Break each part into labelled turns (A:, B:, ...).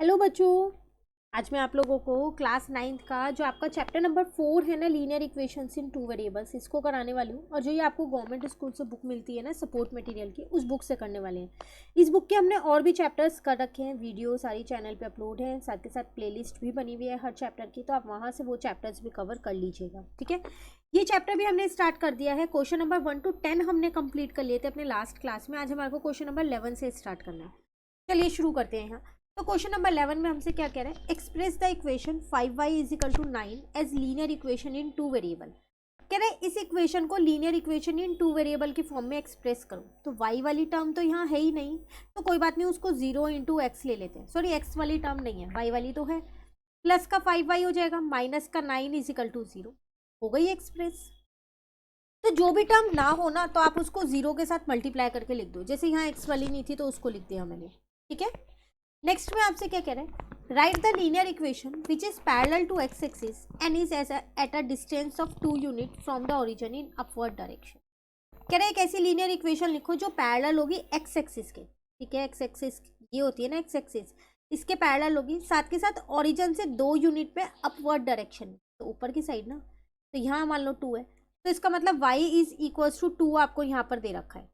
A: Hello बच्चों। आज मैं आप लोगों को क्लास 9th का जो आपका चैप्टर नंबर 4 है ना, लीनियर इक्वेशंस इन टू वेरिएबल्स, इसको कराने वाली हूँ। और जो ये आपको गवर्नमेंट स्कूल से बुक मिलती है ना, सपोर्ट मटेरियल की, उस बुक से करने वाले हैं। इस बुक के हमने और भी चैप्टर्स कर रखे हैं, वीडियो सारी चैनल पे अपलोड है, साथ के साथ प्लेलिस्ट भी बनी हुई है हर चैप्टर की, तो आप वहाँ से वो चैप्टर्स भी कवर कर लीजिएगा। ठीक है, ये चैप्टर भी हमने स्टार्ट कर दिया है। क्वेश्चन नंबर 1 to 10 हमने कंप्लीट कर लिए थे अपने लास्ट क्लास में। आज हमारे को क्वेश्चन नंबर 11 से स्टार्ट करना है। चलिए शुरू करते हैं यहाँ। तो क्वेश्चन नंबर 11 में हमसे क्या कह रहे हैं, express the equation 5y is equal to 9 as linear equation in two variable. कह रहे हैं इस इक्वेशन को linear equation in two variable की फॉर्म में एक्सप्रेस करो। तो y वाली टर्म तो यहाँ है ही नहीं, तो कोई बात नहीं, उसको 0 इंटू एक्स ले लेते हैं। सॉरी, x वाली टर्म नहीं है, y वाली तो है। प्लस का 5y हो जाएगा, माइनस का 9 इज इक्वल टू 0। हो गई एक्सप्रेस। तो जो भी टर्म ना हो ना, तो आप उसको 0 के साथ मल्टीप्लाई करके लिख दो। जैसे यहाँ x वाली नहीं थी तो उसको लिख दिया मैंने। ठीक है, नेक्स्ट में आपसे क्या कह रहे हैं, write the linear equation which is parallel to x axis and is at a distance of 2 unit from the origin in upward direction. कह रहे हैं एक ऐसी लीनियर इक्वेशन लिखो जो पैरेलल होगी एक्स एक्सिस के। ठीक है, एक्स एक्सिस ये होती है ना एक्स एक्सिस, इसके पैरेलल होगी, साथ के साथ ओरिजिन से 2 यूनिट पे अपवर्ड डायरेक्शन में, तो ऊपर की साइड ना। तो यहाँ मान लो 2 है, तो इसका मतलब y इज इक्वल्स टू 2 आपको यहाँ पर दे रखा है।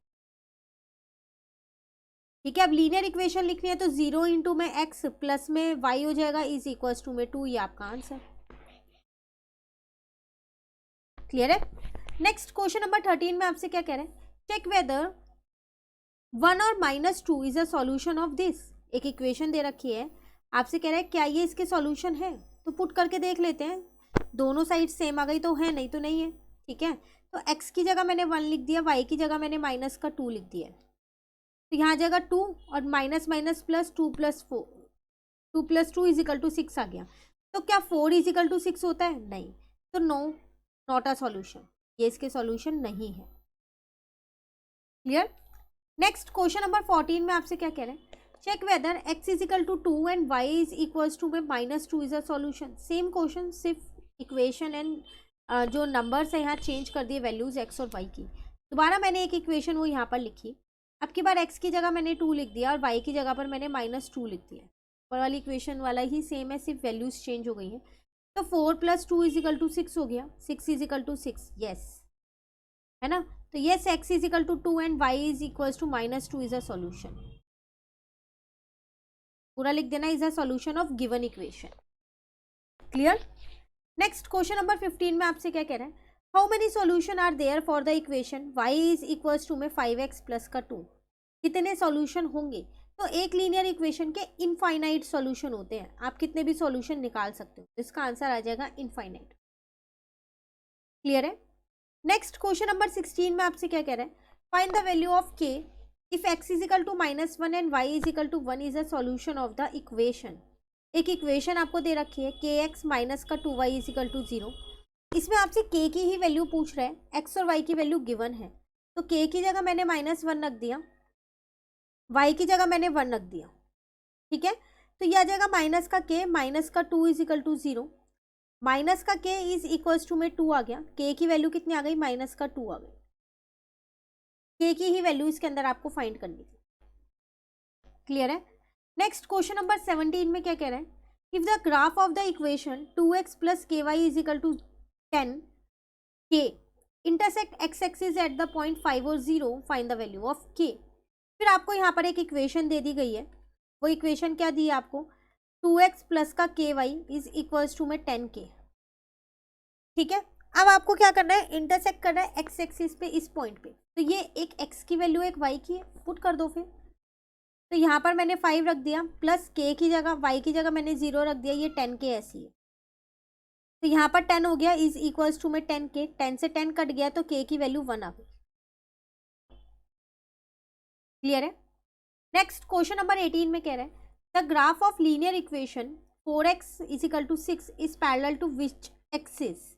A: ठीक है, अब लीनियर इक्वेशन लिखनी है तो 0 इंटू में x प्लस में y हो जाएगा इज इक्वल्स टू में 2। ये आपका आंसर। क्लियर है। नेक्स्ट क्वेश्चन नंबर 13 में आपसे क्या कह रहे हैं, चेक वेदर 1 और -2 is a solution of this. एक इक्वेशन दे रखी है, आपसे कह रहा है क्या ये इसके सॉल्यूशन है। तो पुट करके देख लेते हैं, दोनों साइड सेम आ गई तो है, नहीं तो नहीं है। ठीक है, तो x की जगह मैंने 1 लिख दिया, y की जगह मैंने माइनस का 2 लिख दिया। तो यहाँ जाएगा 2 और minus minus plus 2 plus 4, 2 plus 2 is equal to 6 आ गया। तो क्या 4 इज इक्वल टू 6 होता है? नहीं। तो नो, नॉट अ सॉल्यूशन, ये इसके सॉल्यूशन नहीं है। क्लियर। नेक्स्ट क्वेश्चन नंबर 14 में आपसे क्या कह रहे हैं, check whether x is equal to 2 and y is equals to में -2 is a solution. Same question, सिर्फ इक्वेशन एंड जो नंबर्स है यहाँ चेंज कर दिए, वैल्यूज x और y की। दोबारा मैंने एक इक्वेशन वो यहाँ पर लिखी, अब की बार x की जगह मैंने 2 लिख दिया और y की जगह पर मैंने -2 लिख दिया। ऊपर वाली इक्वेशन वाला ही सेम है, सिर्फ वैल्यूज चेंज हो गई हैं। तो 4 + 2 इज इक्वल टू 6 हो गया, 6 इज इक्वल टू 6, यस है ना। तो yes, x is equal to 2 and y is equal to -2 is a solution. पूरा लिख देना, is a solution of given equation. Clear. Next question number 15 में आपसे क्या कह रहा है, how many solution are there for the equation y is equal to में 5x प्लस का 2। कितने सॉल्यूशन होंगे। तो एक लीनियर इक्वेशन के इनफाइनाइट सॉल्यूशन होते हैं, आप कितने भी सॉल्यूशन निकाल सकते हो, इसका आंसर आ जाएगा इनफाइनाइट। क्लियर है। नेक्स्ट क्वेश्चन नंबर 16 में आपसे क्या कह रहा है, find the value of k if x is equal to -1 and y is equal to 1 is a solution of the equation. एक इक्वेशन आपको दे रखी है, kx माइनस का 2y इज इक्वल टू 0। इसमें आपसे k की ही वैल्यू पूछ रहा है, x और y की वैल्यू गिवन है। तो k की जगह मैंने -1 रख दिया, y की जगह मैंने 1 रख दिया। ठीक है, तो यह आ जाएगा माइनस का k माइनस का 2 इज इक्वल टू 0। माइनस का k इज इक्वल्स टू में 2 आ गया, k की वैल्यू कितनी आ गई, माइनस का 2 आ गई। k की ही वैल्यू इसके अंदर आपको फाइंड करनी थी। क्लियर है। नेक्स्ट क्वेश्चन नंबर 17 में क्या कह रहे हैं, if the graph of the equation 2x plus ky is equal to 10 k intersect x axis at the point 5 और 0, find the value of k। फिर आपको यहाँ पर एक इक्वेशन दे दी गई है, वो इक्वेशन क्या दी है आपको, 2x प्लस का ky इज इक्वल्स टू में 10k। ठीक है, अब आपको क्या करना है, इंटरसेक्ट करना है x एक्सिस पे इस पॉइंट पे। तो ये एक x की वैल्यू एक y की है, पुट कर दो फिर। तो यहाँ पर मैंने 5 रख दिया, प्लस k की जगह y की जगह मैंने 0 रख दिया, ये 10k ऐसी है। तो यहाँ पर 10 हो गया इज इक्वल्स टू में 10k, 10 से 10 कट गया तो k की वैल्यू 1 आ गई। क्लियर है। नेक्स्ट क्वेश्चन नंबर 18 में कह रहे हैं, the graph of linear equation 4x is equal to 6 is parallel to which axis.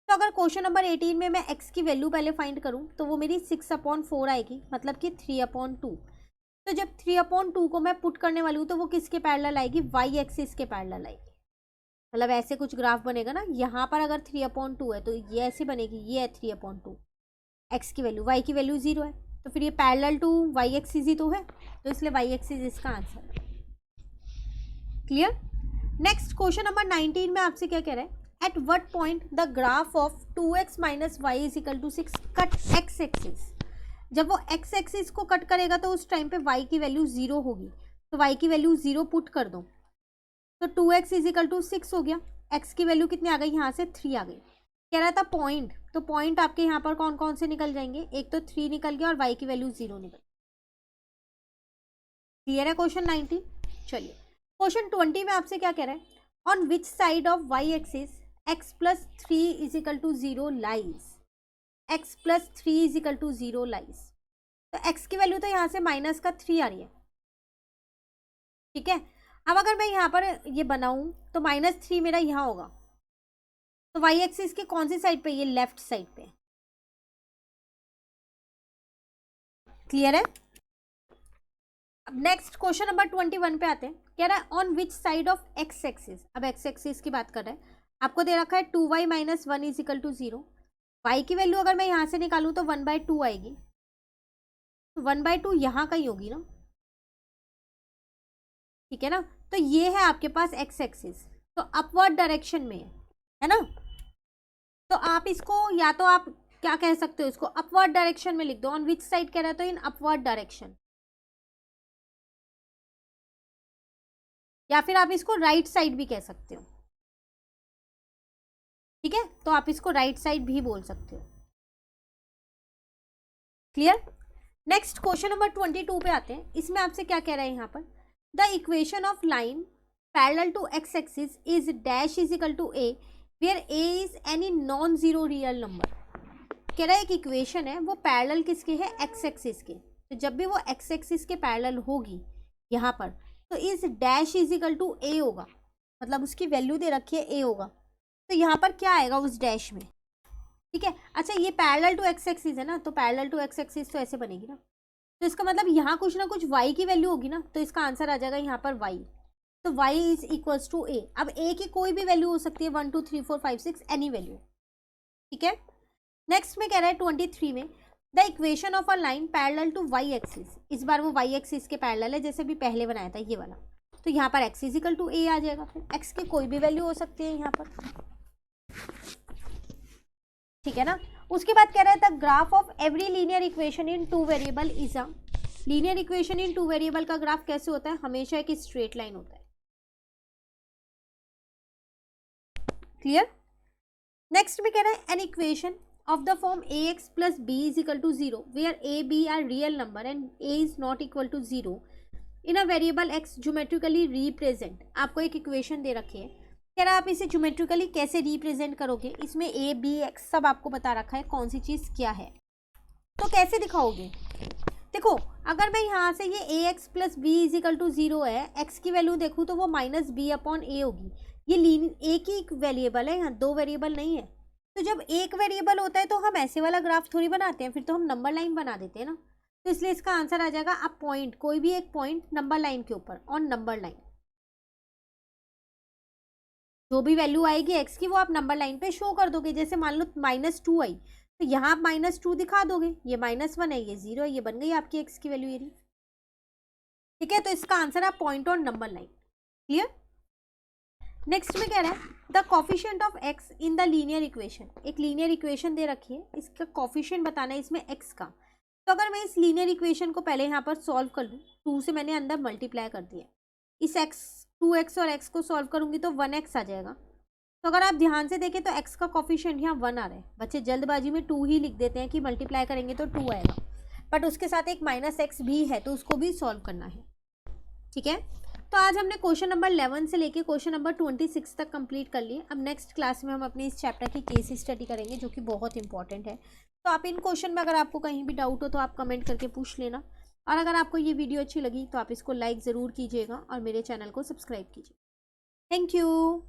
A: तो अगर क्वेश्चन नंबर 18 में मैं x की वैल्यू पहले फाइंड करूं तो वो मेरी 6/4 आएगी, मतलब कि 3/2। तो जब 3/2 को मैं पुट करने वाली हूँ तो वो किसके पैरेलल आएगी, y एक्सिस के पैरेलल आएगी। मतलब ऐसे कुछ ग्राफ बनेगा ना, यहाँ पर अगर 3/2 है तो ये ऐसे बनेगी, ये है 3/2, x की वैल्यू, y की वैल्यू 0 है, तो फिर ये पैरेलल टू y एक्सिस ही तो है, तो इसलिए y एक्सिस इसका आंसर है। क्लियर। नेक्स्ट क्वेश्चन नंबर 19 में आपसे क्या कह रहा है, at what point the graph of 2x minus y is equal to 6 cut x axis. जब वो x एक्सिस को कट करेगा तो उस टाइम पे y की वैल्यू 0 होगी, तो y की वैल्यू 0 पुट कर दो, तो 2x इज इक्वल टू 6 हो गया। x की वैल्यू कितनी आ गई, यहाँ से 3 आ गई। कह रहा था पॉइंट, तो पॉइंट आपके यहाँ पर कौन कौन से निकल जाएंगे, एक तो 3 निकल गया और y की वैल्यू 0 निकल। क्लियर है क्वेश्चन 19। चलिए क्वेश्चन 20 में आपसे क्या कह रहा है, on which side of y axis x plus 3 is equal to 0 lies, x plus 3 is equal to 0 lies. तो x की वैल्यू तो यहाँ से माइनस का 3 आ रही है, ठीक है। अब अगर मैं यहाँ पर ये बनाऊं तो -3 मेरा यहाँ होगा, तो y एक्सिस की कौन सी साइड पे, ये लेफ्ट साइड पे। क्लियर है। अब नेक्स्ट क्वेश्चन नंबर 21 पे आते हैं। कह रहा है on which side of x axis, अब x एक्सिस की बात कर रहे हैं, आपको दे रखा है 2y minus 1 is equal to 0। y की वैल्यू अगर मैं यहाँ से निकालूं तो 1/2 आएगी, तो 1/2 यहाँ कहीं होगी ना, ठीक है ना। तो ये है आपके पास x एक्सिस, तो अपवर्ड डायरेक्शन में है ना। तो आप इसको या तो आप क्या कह सकते हो, इसको अपवर्ड डायरेक्शन में लिख दो। ऑन विच साइड कह रहा है तो इन अपवर्ड डायरेक्शन, या फिर आप इसको राइट साइड भी कह सकते हो, ठीक है। तो आप इसको राइट साइड भी बोल सकते हो। क्लियर। नेक्स्ट क्वेश्चन नंबर 22 पे आते हैं। इसमें आपसे क्या कह रहा है यहाँ पर, the equation of line parallel to x axis is dash is equal to a where a is any non zero real number. कह रहा है एक इक्वेशन है, वो पैरेलल किसके है, x एक्सिस के। तो जब भी वो x एक्सिस के पैरेलल होगी यहाँ पर, तो is dash is equal to a होगा, मतलब उसकी वैल्यू दे रखी है a होगा, तो यहाँ पर क्या आएगा उस डैश में, ठीक है। अच्छा ये पैरेलल टू x एक्सिस है ना, तो पैरेलल टू x एक्सिस तो ऐसे बनेगी ना, तो इसका मतलब यहाँ कुछ ना कुछ y की वैल्यू होगी ना, तो इसका आंसर आ जाएगा यहाँ पर y। तो y is equals to a। अब a की कोई भी वैल्यू हो सकती है, 1 2 3 4 5 6 एनी वैल्यू, ठीक है। नेक्स्ट में कह रहा है 23 में, the equation of a line parallel to y axis. इस बार वो y एक्सिस के पैरेलल है, जैसे भी पहले बनाया था ये वाला। तो यहाँ पर x is equal to a आ जाएगा, फिर x की कोई भी वैल्यू हो सकती है यहाँ पर, ठीक है ना। उसके बाद कह रहा है the graph of every linear equation in 2 variable is a. Linear equation in 2 variable का ग्राफ कैसे होता है, हमेशा एक स्ट्रेट लाइन होता है। क्लियर। नेक्स्ट में कह रहा है an equation of the form ax plus b is equal to 0 where a b are real number and a is not equal to 0 in a variable x geometrically represent। आपको एक equation दे रखी है, कह रहा है आप इसे ज्योमेट्रिकली कैसे रिप्रेजेंट करोगे। इसमें a b x सब आपको बता रखा है कौन सी चीज़ क्या है, तो कैसे दिखाओगे। देखो अगर मैं यहाँ से ये a x plus b is equal to 0 है, x की वैल्यू देखूँ तो वो माइनस बी अपॉन ए होगी। ये a की एक वेरिएबल है, यहाँ 2 वेरिएबल नहीं है। तो जब एक वेरिएबल होता है तो हम ऐसे वाला ग्राफ थोड़ी बनाते हैं, फिर तो हम नंबर लाइन बना देते हैं ना। तो इसलिए इसका आंसर आ जाएगा आप पॉइंट, कोई भी एक पॉइंट नंबर लाइन के ऊपर, ऑन नंबर लाइन। जो भी वैल्यू आएगी एक्स की वो आप नंबर लाइन पे शो कर दोगे। जैसे मान लो -2 आई, तो यहाँ आप -2 दिखा दोगे, ये -1 है, ये 0 है, ये बन गई आपकी एक्स की वैल्यू, ये ठीक है। तो इसका आंसर आप point on number line. Clear. Next में कह रहा है the coefficient of x in the linear equation. एक लीनियर इक्वेशन दे रखी है, इसका कॉफिशिएंट बताना है इसमें एक्स का। तो अगर मैं इस लीनियर इक्वेशन को पहले यहाँ पर सॉल्व कर लूँ, 2 से मैंने अंदर मल्टीप्लाई कर दिया, इस x 2x और x को सॉल्व करूँगी तो 1x आ जाएगा। तो अगर आप ध्यान से देखें तो x का कॉफिशिएंट यहाँ 1 आ रहा है। बच्चे जल्दबाजी में 2 ही लिख देते हैं कि मल्टीप्लाई करेंगे तो 2 आएगा, बट उसके साथ एक -x भी है, तो उसको भी सॉल्व करना है, ठीक है। तो आज हमने क्वेश्चन नंबर 11 से लेके क्वेश्चन नंबर 26 तक कंप्लीट कर लिए। अब नेक्स्ट क्लास में हम अपने इस चैप्टर की केस स्टडी करेंगे, जो कि बहुत इंपॉर्टेंट है। तो आप इन क्वेश्चन में अगर आपको कहीं भी डाउट हो तो आप कमेंट करके पूछ लेना, और अगर आपको ये वीडियो अच्छी लगी तो आप इसको लाइक ज़रूर कीजिएगा और मेरे चैनल को सब्सक्राइब कीजिए। Thank you.